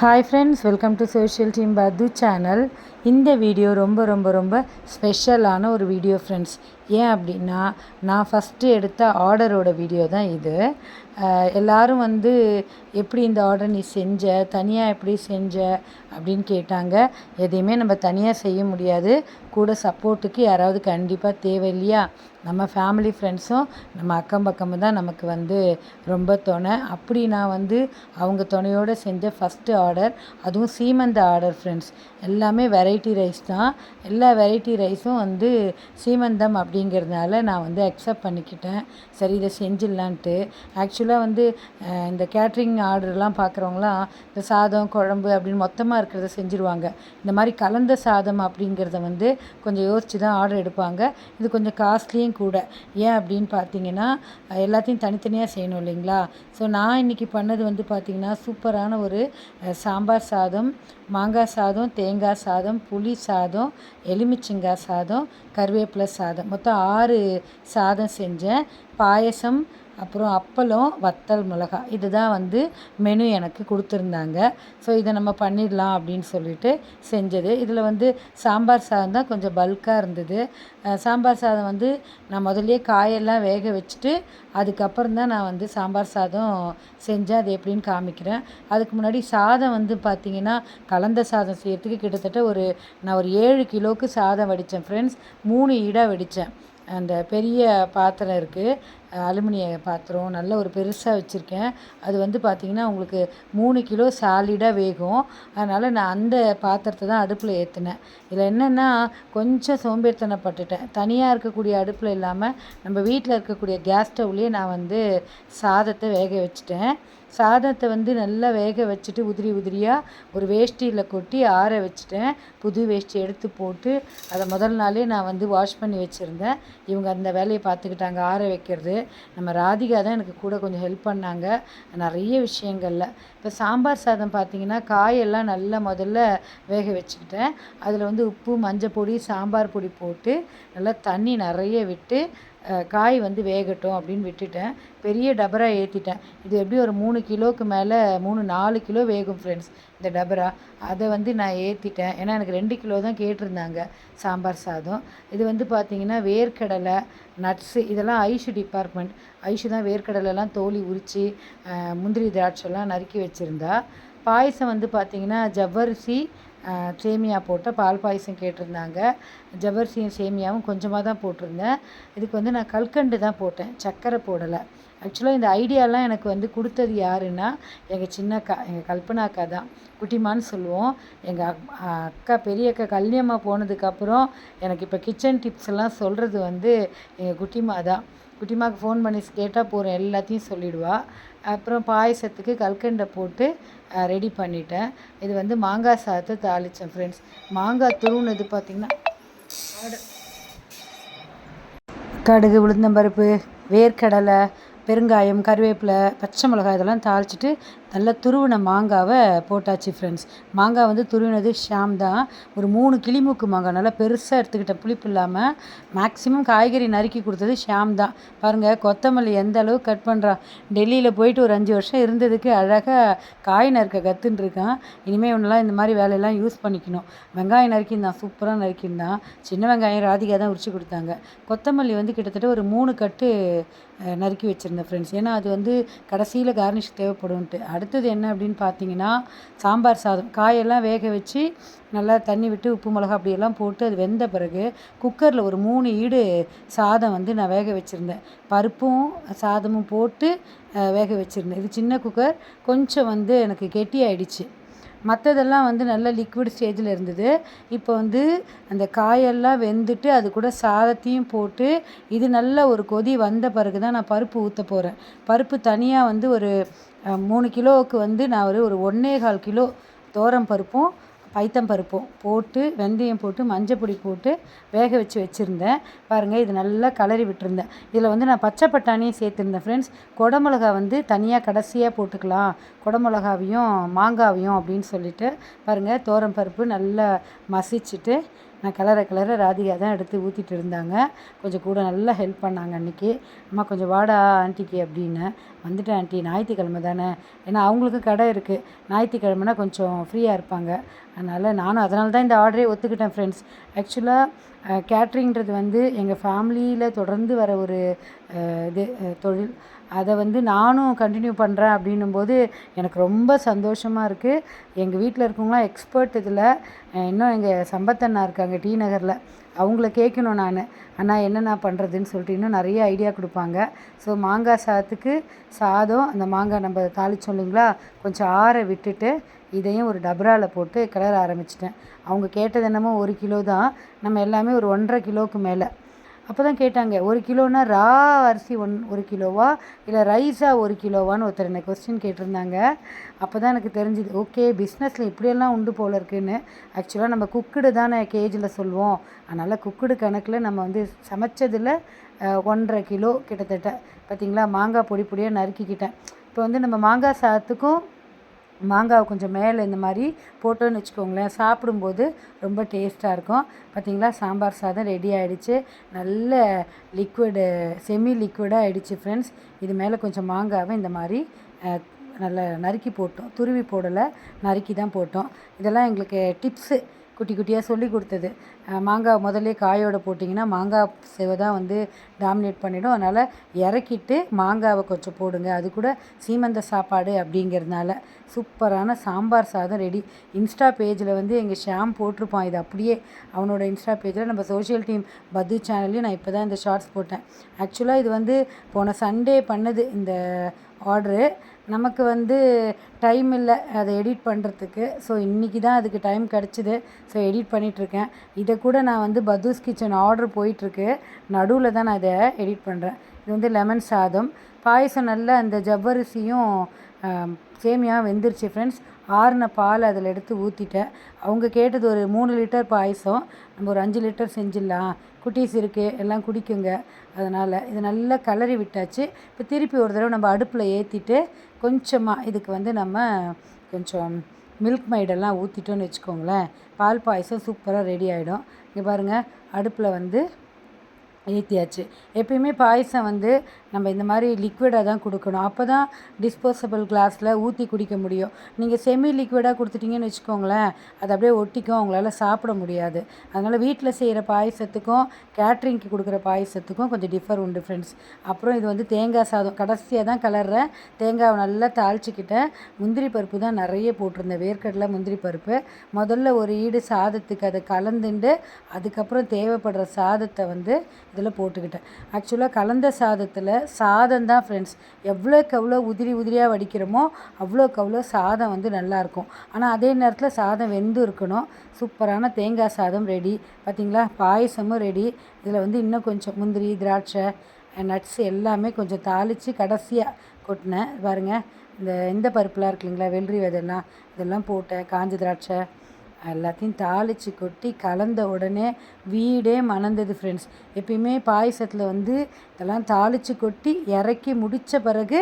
Hi friends, welcome to social team பத்து channel. இந்த video ரொம்ப ரொம்ப ரொம்ப ஸ்பெஷலான ஒரு வீடியோ ஃப்ரெண்ட்ஸ். ஏன் அப்படின்னா, நான் ஃபஸ்ட்டு எடுத்த ஆர்டரோட வீடியோ தான் இது. எல்லோரும் எப்படி இந்த ஆர்டர் நீ செஞ்ச, தனியாக எப்படி செஞ்ச அப்படின்னு கேட்டாங்க. எதையுமே நம்ம தனியாக செய்ய முடியாது, கூட சப்போர்ட்டுக்கு யாராவது கண்டிப்பாக தேவை இல்லையா? நம்ம ஃபேமிலி ஃப்ரெண்ட்ஸும் நம்ம அக்கம் பக்கமும் தான் நமக்கு ரொம்ப துணை. அப்படி நான் அவங்க துணையோடு செஞ்ச ஃபஸ்ட்டு ஆர்டர், அதுவும் சீமந்த ஆர்டர் ஃப்ரெண்ட்ஸ். எல்லாமே வெரைட்டி ரைஸ் தான். எல்லா வெரைட்டி ரைஸும் சீமந்தம் அப்படிங்கிறதுனால நான் அக்செப்ட் பண்ணிக்கிட்டேன். சரி, இதை செஞ்சிடலான்ட்டு. ஆக்சுவலாக இந்த கேட்ரிங் ஆர்டர்லாம் பார்க்குறவங்களாம் இந்த சாதம் குழம்பு அப்படின்னு மொத்தமாக இருக்கிறத செஞ்சுருவாங்க. இந்த மாதிரி கலந்த சாதம் அப்படிங்கிறத கொஞ்சம் யோசித்து தான் ஆர்டர் எடுப்பாங்க. இது கொஞ்சம் காஸ்ட்லியும் கூட. ஏன் அப்படின்னு பார்த்தீங்கன்னா, எல்லாத்தையும் தனித்தனியாக செய்யணும் இல்லைங்களா? ஸோ நான் இன்றைக்கி பண்ணது பார்த்திங்கன்னா, சூப்பரான ஒரு சாம்பார் சாதம், மாங்காய் சாதம், தேங்காய் சாதம், புளி சாதம், எலுமிச்சங்காய் சாதம், கருவேப்பிலை சாதம், மொத்தம் 6 சாதம் செஞ்சேன். பாயசம், அப்புறம் அப்பளம், வத்தல் மிளகாய், இதுதான் மெனு எனக்கு கொடுத்துருந்தாங்க. ஸோ இதை நம்ம பண்ணிடலாம் அப்படின்னு சொல்லிட்டு செஞ்சது. இதில் சாம்பார் சாதம் தான் கொஞ்சம் பல்காக இருந்தது. சாம்பார் சாதம் நான் முதல்லையே காயெல்லாம் வேக வச்சுட்டு அதுக்கப்புறம் தான் நான் சாம்பார் சாதம் செஞ்சேன். அது எப்படின்னு காமிக்கிறேன். அதுக்கு முன்னாடி சாதம் பார்த்திங்கன்னா, கலந்த சாதம் செய்யறதுக்கு கிட்டத்தட்ட நான் ஒரு 7 கிலோவுக்கு சாதம் வடித்தேன் ஃப்ரெண்ட்ஸ். 3 ஈடாக வடித்தேன். அந்த பெரிய பாத்திரம் இருக்குது, அலுமினிய பாத்திரம், நல்ல ஒரு பெருசாக வச்சுருக்கேன். அது பார்த்திங்கன்னா உங்களுக்கு 3 கிலோ சாலிடாக வேகும். அதனால் நான் அந்த பாத்திரத்தை தான் அடுப்பில் ஏற்றினேன். இதில் என்னென்னா, கொஞ்சம் சோம்பேறித்தனப்பட்டுட்டேன். தனியாக இருக்கக்கூடிய அடுப்பில் இல்லாமல் நம்ம வீட்டில் இருக்கக்கூடிய கேஸ் ஸ்டவ்லேயே நான் சாதத்தை வேக வச்சுட்டேன். சாதத்தை நல்லா வேக வச்சுட்டு உதிரி உதிரியாக ஒரு வேஷ்டியில் கொட்டி ஆற வச்சுட்டேன். புது வேஷ்டி எடுத்து போட்டு அதை முதல் நாளே நான் வாஷ் பண்ணி வச்சுருந்தேன். இவங்க அந்த வேலையை பார்த்துக்கிட்டாங்க, ஆற வைக்கிறது. நம்ம ராதிகா தான் எனக்கு கூட கொஞ்சம் ஹெல்ப் பண்ணாங்க நிறைய விஷயங்களில். இப்போ சாம்பார் சாதம் பார்த்திங்கன்னா, காயெல்லாம் நல்லா முதல்ல வேக வச்சுக்கிட்டேன். அதில் உப்பு, மஞ்சள் பொடி, சாம்பார் பொடி போட்டு நல்லா தண்ணி நிறைய விட்டு காய் வேகட்டும் அப்படின்னு விட்டுட்டேன். பெரிய டபரா ஏற்றிட்டேன். இது எப்படி ஒரு 3 கிலோவுக்கு மேலே 3-4 கிலோ வேகும் ஃப்ரெண்ட்ஸ் இந்த டபரா. அதை நான் ஏற்றிட்டேன். ஏன்னா எனக்கு 2 கிலோ தான் கேட்டிருந்தாங்க சாம்பார் சாதம். இது பார்த்திங்கன்னா, வேர்க்கடலை, நட்ஸு, இதெல்லாம் ஐஷு டிபார்ட்மெண்ட். ஐஷு தான் வேர்க்கடலைலாம் தோலி உரித்து முந்திரி திராட்சைலாம் நறுக்கி வச்சுருந்தா. பாயசம் பார்த்திங்கன்னா, ஜவ்வரிசி சேமியா போட்ட பால் பாயசம் கேட்டிருந்தாங்க. ஜவ்வரிசியும் சேமியாவும் கொஞ்சமாக தான் போட்டிருந்தேன். இதுக்கு நான் கல்கண்டு தான் போட்டேன், சர்க்கரை போடலை. ஆக்சுவலாக இந்த ஐடியாலாம் எனக்கு கொடுத்தது யாருன்னா, எங்கள் சின்ன அக்கா, எங்கள் கல்பனா அக்கா தான். குட்டிமான்னு சொல்லுவோம். எங்கள் அக்கா, பெரிய அக்கா கல்யாணமா போனதுக்கப்புறம் எனக்கு இப்போ கிச்சன் டிப்ஸ் எல்லாம் சொல்கிறது எங்கள் குட்டிமா தான். குட்டிமாவுக்கு ஃபோன் பண்ணி கேட்டால் போகிறேன், எல்லாத்தையும் சொல்லிவிடுவா. அப்புறம் பாயசத்துக்கு கல்கண்டை போட்டு ரெடி பண்ணிட்டேன். இது மாங்காய் சாதத்தை தாளித்தேன் ஃப்ரெண்ட்ஸ். மாங்காய் துருவுனது பார்த்திங்கன்னா, கடுகு, உளுந்தம்பருப்பு, வேர்க்கடலை, பெருங்காயம், கருவேப்பிலை, பச்சை மிளகாய் இதெல்லாம் தாளிச்சிட்டு நல்லா துருவின மாங்காவை போட்டாச்சு ஃப்ரெண்ட்ஸ். மாங்காய் துருவினது ஷாம் தான். ஒரு 3 கிளிமூக்கு மாங்காய் நல்லா பெருசாக எடுத்துக்கிட்டேன், புளிப்பு இல்லாமல். மேக்ஸிமம் காய்கறி நறுக்கி கொடுத்தது ஷாம் தான். பாருங்கள், கொத்தமல்லி எந்த அளவுக்கு கட் பண்ணுறான். டெல்லியில் போயிட்டு ஒரு 5 வருஷம் இருந்ததுக்கு அழகாக காய் நறுக்க கற்றுன்னு இருக்கான். இனிமேல் இவனெல்லாம் இந்த மாதிரி வேலையெல்லாம் யூஸ் பண்ணிக்கணும். வெங்காயம் நறுக்கியிருந்தான், சூப்பராக நறுக்கியிருந்தான். சின்ன வெங்காயம் ராதிகா தான் உரிச்சு கொடுத்தாங்க. கொத்தமல்லி கிட்டத்தட்ட ஒரு 3 கட்டு நறுக்கி வச்சுருந்தேன் ஃப்ரெண்ட்ஸ். ஏன்னா அது கடைசியில் கார்னிஷ் தேவைப்படும்ன்ட்டு. அடுத்தது என்ன அப்படின்னு பார்த்தீங்கன்னா, சாம்பார் சாதம். காயெல்லாம் வேக வச்சு நல்லா தண்ணி விட்டு உப்பு மிளகா அப்படியெல்லாம் போட்டு அது வெந்த பிறகு குக்கரில் ஒரு 3 ஈடு சாதம் நான் வேக வச்சுருந்தேன். பருப்பும் சாதமும் போட்டு வேக வச்சுருந்தேன். இது சின்ன குக்கர், கொஞ்சம் எனக்கு கெட்டி ஆயிடுச்சு. மற்றதெல்லாம் நல்ல லிக்விட் ஸ்டேஜில் இருந்தது. இப்போ அந்த காயெல்லாம் வெந்துட்டு அது கூட சாதத்தையும் போட்டு இது நல்ல ஒரு கொதி வந்த பிறகு தான் நான் பருப்பு ஊற்ற போகிறேன். பருப்பு தனியாக ஒரு 3 கிலோவுக்கு நான் ஒரு 1.25 கிலோ தோரம் பருப்பும் பைத்தம் பருப்பும் போட்டு, வெந்தயம் போட்டு, மஞ்சள் பொடி போட்டு வேக வச்சு வச்சுருந்தேன். பாருங்கள், இது நல்லா கலரி விட்டுருந்தேன். இதில் நான் பச்சை பட்டாணியும் சேர்த்துருந்தேன் ஃப்ரெண்ட்ஸ். குடமிளகா தனியாக கடைசியாக போட்டுக்கலாம், குடமிளகாவையும் மாங்காவையும் அப்படின்னு சொல்லிட்டு. பாருங்கள், தோரம் பருப்பு நல்லா மசிச்சுட்டு நான் கிளற ராதிகா தான் எடுத்து ஊற்றிட்டு இருந்தாங்க. கொஞ்சம் கூட நல்லா ஹெல்ப் பண்ணாங்க அன்றைக்கி. அம்மா கொஞ்சம் வாடா ஆண்டிக்கு அப்படின்னு. வந்துட்டேன் ஆண்டி, ஞாயிற்றுக்கிழமை தானே, ஏன்னா அவங்களுக்கு கடை இருக்குது, ஞாயிற்றுக்கிழமைனா கொஞ்சம் ஃப்ரீயாக இருப்பாங்க. அதனால் தான் இந்த ஆர்டரே ஒத்துக்கிட்டேன் ஃப்ரெண்ட்ஸ். ஆக்சுவலாக கேட்ரிங்கிறது வந்து எங்கள் ஃபேமிலியில் தொடர்ந்து வர ஒரு இது தொழில். அதை வந்து நானும் கண்டினியூ பண்ணுறேன் அப்படின்னும்போது எனக்கு ரொம்ப சந்தோஷமாக இருக்குது. எங்கள் வீட்டில் இருக்கவங்களாம் எக்ஸ்பர்ட் இதில். இன்னும் எங்கள் சம்பத்தண்ணா இருக்காங்க டி நகரில், அவங்கள கேட்கணும் நான், அண்ணா என்னென்ன பண்ணுறதுன்னு சொல்லிட்டு இன்னும் நிறைய ஐடியா கொடுப்பாங்க. ஸோ மாங்காய் சாதத்துக்கு சாதம், அந்த மாங்காய் நம்ம தாளிச்சோம் இல்லைங்களா, கொஞ்சம் ஆற விட்டுட்டு இதையும் ஒரு டபராவில் போட்டு கிளற ஆரம்பிச்சிட்டேன். அவங்க கேட்டது என்னமோ 1 கிலோ தான், நம்ம எல்லாமே ஒரு 1.5 கிலோவுக்கு மேலே. அப்போ தான் கேட்டாங்க, 1 கிலோனா ரா அரிசி 1 கிலோவா இல்லை ரைஸாக 1 கிலோவான்னு ஒருத்தர் என்ன கொஸ்டின் கேட்டிருந்தாங்க. அப்போ தான் எனக்கு தெரிஞ்சுது, ஓகே பிஸ்னஸில் இப்படியெல்லாம் உண்டு போல் இருக்குன்னு. ஆக்சுவலாக நம்ம குக்குடு தானே கேஜில் சொல்லுவோம், அதனால் குக்குடு கணக்கில் நம்ம வந்து சமைச்சதில் 1.5 கிலோ கிட்டத்தட்ட. பார்த்திங்களா, மாங்காய் பொடி பொடியாக நறுக்கிக்கிட்டேன். இப்போ வந்து நம்ம மாங்காய் சாதத்துக்கும் மாங்காவை கொஞ்சம் மேலே இந்த மாதிரி போட்டோன்னு வச்சுக்கோங்களேன், சாப்பிடும்போது ரொம்ப டேஸ்ட்டாக இருக்கும். பார்த்திங்களா, சாம்பார் சாதம் ரெடி ஆகிடுச்சு. நல்ல லிக்விடு, செமி லிக்விடாக ஆகிடுச்சு ஃப்ரெண்ட்ஸ். இது மேலே கொஞ்சம் மாங்காவை இந்த மாதிரி நல்லா நறுக்கி போட்டோம், துருவி போடலை, நறுக்கி தான் போட்டோம். இதெல்லாம் எங்களுக்கு டிப்ஸு குட்டி குட்டியாக சொல்லி கொடுத்தது. மாங்காய் முதல்ல காயோடு போட்டிங்கன்னா மாங்காய் சேவை தான் வந்து டாமினேட் பண்ணிவிடும். அதனால் இறக்கிட்டு மாங்காவை கொஞ்சம் போடுங்க, அது கூட சீமந்த சாப்பாடு அப்படிங்கிறதுனால. சூப்பரான சாம்பார் சாதம் ரெடி. இன்ஸ்டா பேஜில் வந்து எங்கள் ஷாம் போட்டிருப்பான், இது அப்படியே அவனோட இன்ஸ்டா பேஜில். நம்ம சோஷியல் டீம் பத்து சேனல்லையும் நான் இப்போ தான் இந்த ஷார்ட்ஸ் போட்டேன். ஆக்சுவலாக இது வந்து போன சண்டே பண்ணது இந்த ஆர்டரு. நமக்கு வந்து டைம் இல்லை அதை எடிட் பண்ணுறதுக்கு. ஸோ இன்றைக்கி தான் அதுக்கு டைம் கிடச்சிது. ஸோ எடிட் பண்ணிகிட்ருக்கேன். இதை கூட நான் வந்து பத்தூஸ் கிச்சன் ஆர்டர் போயிட்டுருக்கு, நடுவில் தான் நான் இதை எடிட் பண்ணுறேன். இது வந்து லெமன் சாதம், பாயசம். நல்லா அந்த ஜவ்வரிசியும் சேமியாவும் வெந்துருச்சு ஃப்ரெண்ட்ஸ். ஆறின பால் அதில் எடுத்து ஊற்றிட்டேன். அவங்க கேட்டது ஒரு 3 லிட்டர் பாயசம், நம்ம ஒரு 5 லிட்டர் செஞ்சிடலாம், குட்டீஸ் இருக்குது எல்லாம் குடிக்குங்க, அதனால் இது நல்லா கிளறி விட்டாச்சு. இப்போ திருப்பி ஒரு தடவை நம்ம அடுப்பில் ஏற்றிட்டு கொஞ்சமாக இதுக்கு வந்து நம்ம கொஞ்சம் மில்க் மைடெல்லாம் ஊற்றிட்டோன்னு வச்சுக்கோங்களேன், பால் பாயசம் சூப்பராக ரெடி ஆகிடும். இங்கே பாருங்கள், அடுப்பில் வந்து ஏற்றியாச்சு. எப்பயுமே பாயசம் வந்து நம்ம இந்த மாதிரி லிக்விடாக தான் கொடுக்கணும், அப்போ தான் டிஸ்போசபிள் கிளாஸில் ஊற்றி குடிக்க முடியும். நீங்கள் செமி லிக்விடாக கொடுத்துட்டிங்கன்னு வச்சுக்கோங்களேன், அது அப்படியே ஒட்டிக்கும், அவங்களால சாப்பிட முடியாது. அதனால் வீட்டில் செய்கிற பாயசத்துக்கும் கேட்ரிங்க்கு கொடுக்குற பாயசத்துக்கும் கொஞ்சம் டிஃபர் உண்டு ஃப்ரெண்ட்ஸ். அப்புறம் இது வந்து தேங்காய் சாதம் கடைசியாக தான் கலர்றேன். தேங்காவை நல்லா தாளிச்சிக்கிட்டேன். முந்திரி பருப்பு தான் நிறைய போட்டிருந்தேன், வேர்க்கடலை முந்திரி பருப்பு. முதல்ல ஒரு ஈடு சாதத்துக்கு அதை கலந்துண்டு அதுக்கப்புறம் தேவைப்படுற சாதத்தை வந்து இதில் போட்டுக்கிட்டேன். ஆக்சுவலாக கலந்த சாதத்தில் சாதம் தான் ஃப்ரெண்ட்ஸ், எவ்வளோக்கு எவ்வளோ உதிரியாக வடிக்கிறோமோ அவ்வளோக்கு அவ்வளோ சாதம் வந்து நல்லாயிருக்கும். ஆனால் அதே நேரத்தில் சாதம் வெந்து இருக்கணும். சூப்பரான தேங்காய் சாதம் ரெடி. பார்த்திங்களா, பாயசமும் ரெடி. இதில் வந்து இன்னும் கொஞ்சம் முந்திரி, திராட்சை, நட்ஸ் எல்லாமே கொஞ்சம் தாளித்து கடைசியாக கொட்டினேன். பாருங்கள், இந்த பருப்புலாம் இருக்கு இல்லைங்களா, வெள்ளரி விதைலாம், இதெல்லாம் போட்டேன். காஞ்ச திராட்சை எல்லாத்தையும் தாளித்து கொட்டி கலந்த உடனே வீடே மணந்தது ஃப்ரெண்ட்ஸ். எப்பயுமே பாயசத்தில் வந்து இதெல்லாம் தாளித்து கொட்டி இறக்கி முடித்த பிறகு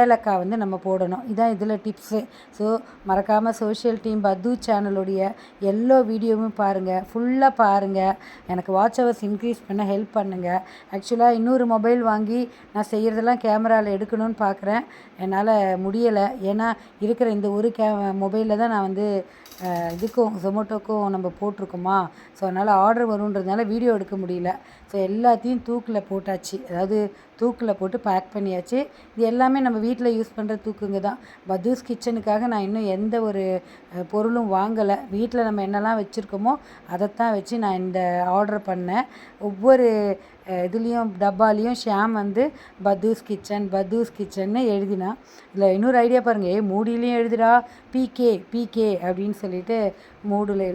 ஏலக்காய் வந்து நம்ம போடணும். இதான் இதில் டிப்ஸு. ஸோ மறக்காமல் சோஷியல் டீம் பத்து சேனலுடைய எல்லா வீடியோவும் பாருங்கள், ஃபுல்லாக பாருங்கள். எனக்கு வாட்ச் ஹவர்ஸ் இன்க்ரீஸ் பண்ண ஹெல்ப் பண்ணுங்கள். ஆக்சுவலாக இன்னொரு மொபைல் வாங்கி நான் செய்கிறதெல்லாம் கேமராவில் எடுக்கணும்னு பார்க்குறேன், என்னால் முடியலை. ஏன்னா இருக்கிற இந்த ஒரு மொபைலில் தான் நான் வந்து இதுக்கும் ஜொமேட்டோக்கும் நம்ம போட்டிருக்கோமா, ஸோ அதனால் ஆர்டர் வருன்றதுனால வீடியோ எடுக்க முடியல. ஸோ எல்லாத்தையும் தூக்கில் போட்டாச்சு, அதாவது தூக்கில் போட்டு பேக் பண்ணியாச்சு. இது எல்லாமே நம்ம வீட்டில் யூஸ் பண்ணுற தூக்குங்க தான். பத்தூஸ் கிச்சனுக்காக நான் இன்னும் எந்த ஒரு பொருளும் வாங்கலை. வீட்டில் நம்ம என்னெல்லாம் வச்சுருக்கோமோ அதைத்தான் வச்சு நான் இந்த ஆர்டர் பண்ணேன். ஒவ்வொரு இதுலேயும் டப்பாலேயும் ஷாம் வந்து பத்தூஸ் கிச்சன்னு எழுதினா. இதில் இன்னொரு ஐடியா பாருங்கள், மூடியிலையும் எழுதுடா பிகே அப்படின்னு சொல்லிட்டு மூடியில்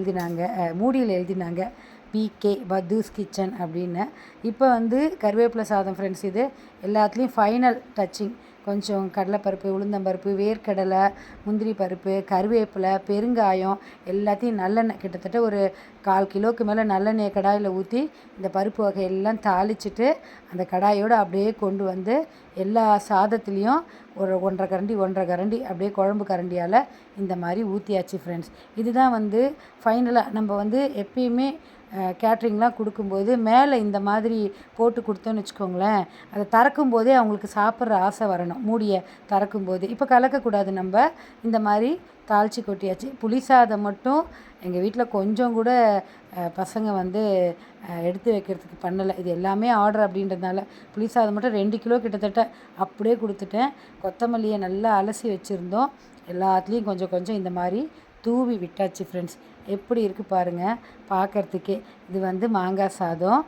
எழுதினாங்க பிகே பத்தூஸ் கிச்சன் அப்படின்னு. இப்போ வந்து கருவேப்பிலை சாதம் ஃப்ரெண்ட்ஸ், இது எல்லாத்துலேயும் ஃபைனல் டச்சிங். கொஞ்சம் கடலைப்பருப்பு, உளுந்தம்பருப்பு, வேர்க்கடலை, முந்திரி பருப்பு, கருவேப்பிலை, பெருங்காயம் எல்லாத்தையும் நல்லெண்ணெய், கிட்டத்தட்ட ஒரு 1/4 கிலோவுக்கு மேலே நல்லெண்ணெயை கடாயில் ஊற்றி இந்த பருப்பு வகையெல்லாம் தாளிச்சிட்டு அந்த கடாயோடு அப்படியே கொண்டு வந்து எல்லா சாதத்துலேயும் ஒரு 1.5 கரண்டி அப்படியே குழம்பு கரண்டியால் இந்த மாதிரி ஊற்றியாச்சு ஃப்ரெண்ட்ஸ். இதுதான் வந்து ஃபைனலாக நம்ம வந்து எப்பயுமே கேட்ரிங்லாம் கொடுக்கும்போது மேலே இந்த மாதிரி போட்டு கொடுத்தோன்னு வச்சுக்கோங்களேன், அதை திறக்கும் போதே அவங்களுக்கு சாப்பிட்ற ஆசை வரணும். மூடியை திறக்கும் போது இப்போ கலக்கக்கூடாது, நம்ம இந்த மாதிரி தாளித்து கொட்டியாச்சு. புளி சாதம் மட்டும் எங்கள் வீட்டில் கொஞ்சம் கூட பசங்க வந்து எடுத்து வைக்கிறதுக்கு பண்ணலை. இது எல்லாமே ஆர்டர் அப்படின்றதுனால புளி சாதம் மட்டும் 2 கிலோ கிட்டத்தட்ட அப்படியே கொடுத்துட்டேன். கொத்தமல்லியை நல்லா அலசி வச்சுருந்தோம், எல்லாத்துலேயும் கொஞ்சம் கொஞ்சம் இந்த மாதிரி தூவி விட்டாச்சு ஃப்ரெண்ட்ஸ். எப்படி இருக்குது பாருங்கள் பார்க்குறதுக்கே. இது வந்து மாங்காய் சாதம்,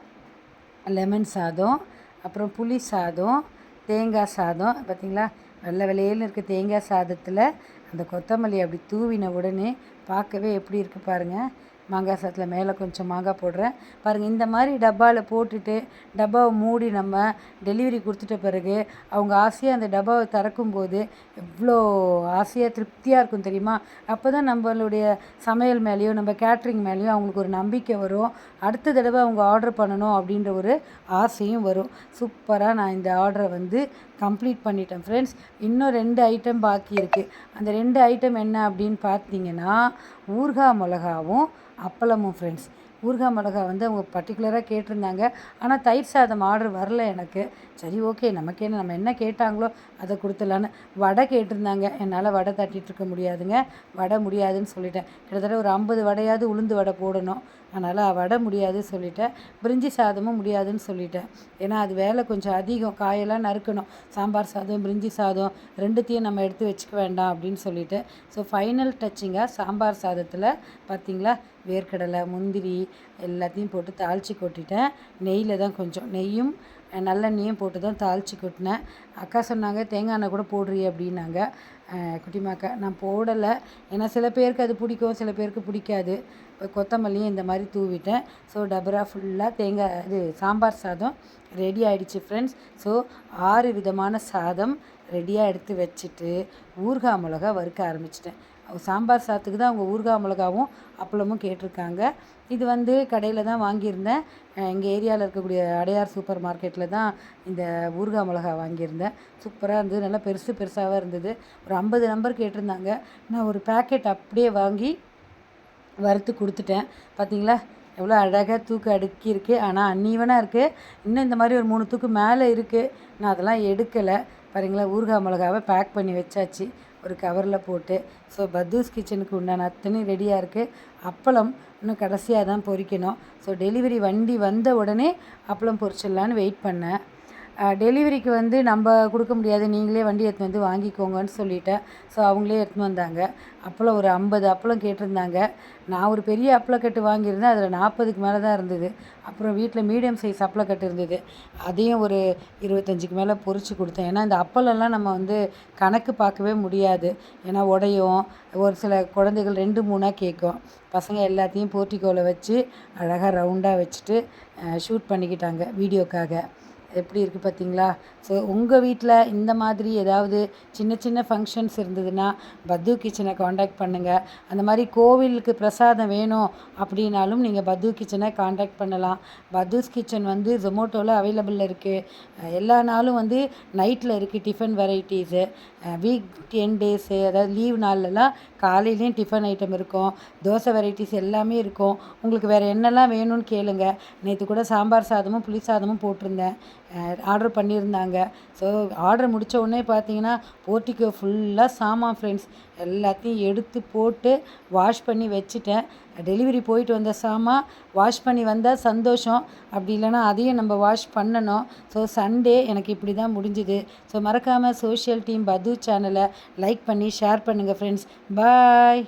லெமன் சாதம், அப்புறம் புளி சாதம், தேங்காய் சாதம். பார்த்திங்களா வெள்ளை வெள்ளையேன்னு இருக்குது. தேங்காய் சாதத்தில் அந்த கொத்தமல்லி அப்படி தூவின உடனே பார்க்கவே எப்படி இருக்குது பாருங்கள். மாங்காய் சாதத்தில் மேலே கொஞ்சம் மாங்காய் போடுறேன் பாருங்கள். இந்த மாதிரி டப்பாவில் போட்டுட்டு டப்பாவை மூடி நம்ம டெலிவரி கொடுத்துட்ட பிறகு அவங்க ஆசையாக அந்த டப்பாவை திறக்கும்போது எவ்வளோ ஆசையாக திருப்தியாக இருக்கும் தெரியுமா? அப்போ தான் நம்மளுடைய சமையல் மேலேயும் நம்ம கேட்ரிங் மேலேயும் அவங்களுக்கு ஒரு நம்பிக்கை வரும். அடுத்த தடவை அவங்க ஆர்டர் பண்ணணும் அப்படின்ற ஒரு ஆசையும் வரும். சூப்பராக நான் இந்த ஆர்டரை வந்து கம்ப்ளீட் பண்ணிட்டேன் ஃப்ரெண்ட்ஸ். இன்னும் 2 ஐட்டம் பாக்கி இருக்குது. அந்த 2 ஐட்டம் என்ன அப்படின்னு பார்த்தீங்கன்னா ஊறுகாய் மிளகாவும் அப்பளமும் ஃப்ரெண்ட்ஸ். ஊறுகாய் மிளகா வந்து அவங்க பர்டிகுலராக கேட்டிருந்தாங்க. ஆனால் தயிர் சாதம் ஆர்டர் வரல எனக்கு. சரி ஓகே, நமக்கு என்ன, நம்ம என்ன கேட்டாங்களோ அதை கொடுத்துலான்னு. வடை கேட்டிருந்தாங்க. என்னால் வடை தட்டிகிட்ருக்க முடியாதுங்க, வடை முடியாதுன்னு சொல்லிட்டேன். கிட்டத்தட்ட ஒரு 50 வடையாவது உளுந்து வடை போடணும், அதனால் வடை முடியாதுன்னு சொல்லிட்டேன். பிரிஞ்சி சாதமும் முடியாதுன்னு சொல்லிட்டேன். ஏன்னா அது வேலை கொஞ்சம் அதிகம், காயெல்லாம் நறுக்கணும். சாம்பார் சாதம் பிரிஞ்சி சாதம் ரெண்டுத்தையும் நம்ம எடுத்து வச்சுக்க வேண்டாம் அப்படின்னு சொல்லிட்டு ஸோ ஃபைனல் டச்சிங்காக சாம்பார் சாதத்தில் பார்த்திங்களா வேர்க்கடலை முந்திரி எல்லாத்தையும் போட்டு தாளித்து கொட்டிட்டேன். நெய்யில் தான் கொஞ்சம் நெய்யும் நல்லெண்ணெயும் போட்டு தான் தாளித்து கொட்டினேன். அக்கா சொன்னாங்க தேங்காய் எண்ணெய் கூட போடுறீ அப்படின்னாங்க. குட்டிமாக்கா நான் போடலை, ஏன்னா சில பேருக்கு அது பிடிக்கும், சில பேருக்கு பிடிக்காது. கொத்தமல்லியும் இந்த மாதிரி தூவிட்டேன். ஸோ டபரா ஃபுல்லாக தேங்காய் இது சாம்பார் சாதம் ரெடி ஆகிடுச்சு ஃப்ரெண்ட்ஸ். ஸோ 6 விதமான சாதம் ரெடியாக எடுத்து வச்சுட்டு ஊறுகாய் மிளகா வறுக்க ஆரம்பிச்சிட்டேன். சாம்பார் சாதத்துக்கு தான் அவங்க ஊறுகாய் மிளகாவும் அப்பளமும் கேட்டிருக்காங்க. இது வந்து கடையில் தான் வாங்கியிருந்தேன். எங்கள் ஏரியாவில் இருக்கக்கூடிய அடையார் சூப்பர் மார்க்கெட்டில் தான் இந்த ஊறுகாய் மிளகா வாங்கியிருந்தேன். சூப்பராக இருந்தது, நல்லா பெருசாக இருந்தது. ஒரு 50 நம்பர் கேட்டிருந்தாங்க. நான் ஒரு பேக்கெட் அப்படியே வாங்கி வறுத்து கொடுத்துட்டேன். பார்த்திங்களா எவ்வளோ அழகாக தூக்கு அடுக்கி இருக்குது. ஆனால் அன்னீவனாக இருக்குது. இன்னும் இந்த மாதிரி ஒரு 3 தூக்கு மேலே இருக்குது, நான் அதெல்லாம் எடுக்கலை. பாருங்களா ஊறுகாய் மிளகாவை பேக் பண்ணி வச்சாச்சு ஒரு கவரில் போட்டு. ஸோ பத்தூஸ் கிச்சனுக்கு உண்டான அத்தனை ரெடியாக இருக்குது. அப்பளம் இன்னும் கடைசியாக தான் பொரிக்கணும். ஸோ டெலிவரி வண்டி வந்த உடனே அப்பளம் பொரிச்சிடலான்னு வெயிட் பண்ணேன். டெலிவரிக்கு வந்து நம்ம கொடுக்க முடியாது, நீங்களே வண்டி எடுத்துன்னு வந்து வாங்கிக்கோங்கன்னு சொல்லிட்டேன். ஸோ அவங்களே எடுத்துன்னு வந்தாங்க. அப்பளம் ஒரு 50 அப்பளம் கேட்டிருந்தாங்க. நான் ஒரு பெரிய அப்பளக்கட்டு வாங்கியிருந்தேன், அதில் 40க்கு மேலே தான் இருந்தது. அப்புறம் வீட்டில் மீடியம் சைஸ் அப்பளக்கட்டு இருந்தது, அதையும் ஒரு 25க்கு மேலே பொரிச்சு கொடுத்தேன். ஏன்னா இந்த அப்பளம்லாம் நம்ம வந்து கணக்கு பார்க்கவே முடியாது, ஏன்னா உடையும். ஒரு சில குழந்தைகள் 2 3 கேட்கும். பசங்க எல்லாத்தையும் போர்ட்டிகோவில் வச்சு அழகாக ரவுண்டாக வச்சுட்டு ஷூட் பண்ணிக்கிட்டாங்க வீடியோக்காக. எப்படி இருக்குது பார்த்தீங்களா? ஸோ உங்கள் வீட்டில் இந்த மாதிரி ஏதாவது சின்ன சின்ன ஃபங்க்ஷன்ஸ் இருந்ததுன்னா பத்து கிச்சனை காண்டாக்ட் பண்ணுங்கள். அந்த மாதிரி கோவிலுக்கு பிரசாதம் வேணும் அப்படின்னாலும் நீங்கள் பத்து கிச்சனை காண்டாக்ட் பண்ணலாம். பத்தூஸ் கிச்சன் வந்து ஜொமோட்டோவில் அவைலபிளில் இருக்குது. எல்லா நாளும் வந்து நைட்டில் இருக்குது டிஃபன் வெரைட்டிஸு. வீக் 10 டேஸு அதாவது லீவ் நாள்லலாம் காலையிலையும் டிஃபன் ஐட்டம் இருக்கும், தோசை வெரைட்டிஸ் எல்லாமே இருக்கும். உங்களுக்கு வேறு என்னெல்லாம் வேணும்னு கேளுங்க. நேற்று கூட சாம்பார் சாதமும் புளி சாதமும் போட்டிருந்தேன், ஆர்டர் பண்ணியிருந்தாங்க. ஸோ ஆர்டர் முடித்த உடனே பார்த்தீங்கன்னா போர்ட்டிக்கோ ஃபுல்லாக சாமான் ஃப்ரெண்ட்ஸ். எல்லாத்தையும் எடுத்து போட்டு வாஷ் பண்ணி வச்சுட்டேன். டெலிவரி போயிட்டு வந்த சாமான் வாஷ் பண்ணி வந்தால் சந்தோஷம், அப்படி இல்லைனா அதையும் நம்ம வாஷ் பண்ணணும். ஸோ சண்டே எனக்கு இப்படி தான் முடிஞ்சுது. ஸோ மறக்காமல் சோஷியல் டீம் பத்து சேனலை லைக் பண்ணி ஷேர் பண்ணுங்கள் ஃப்ரெண்ட்ஸ். பாய்.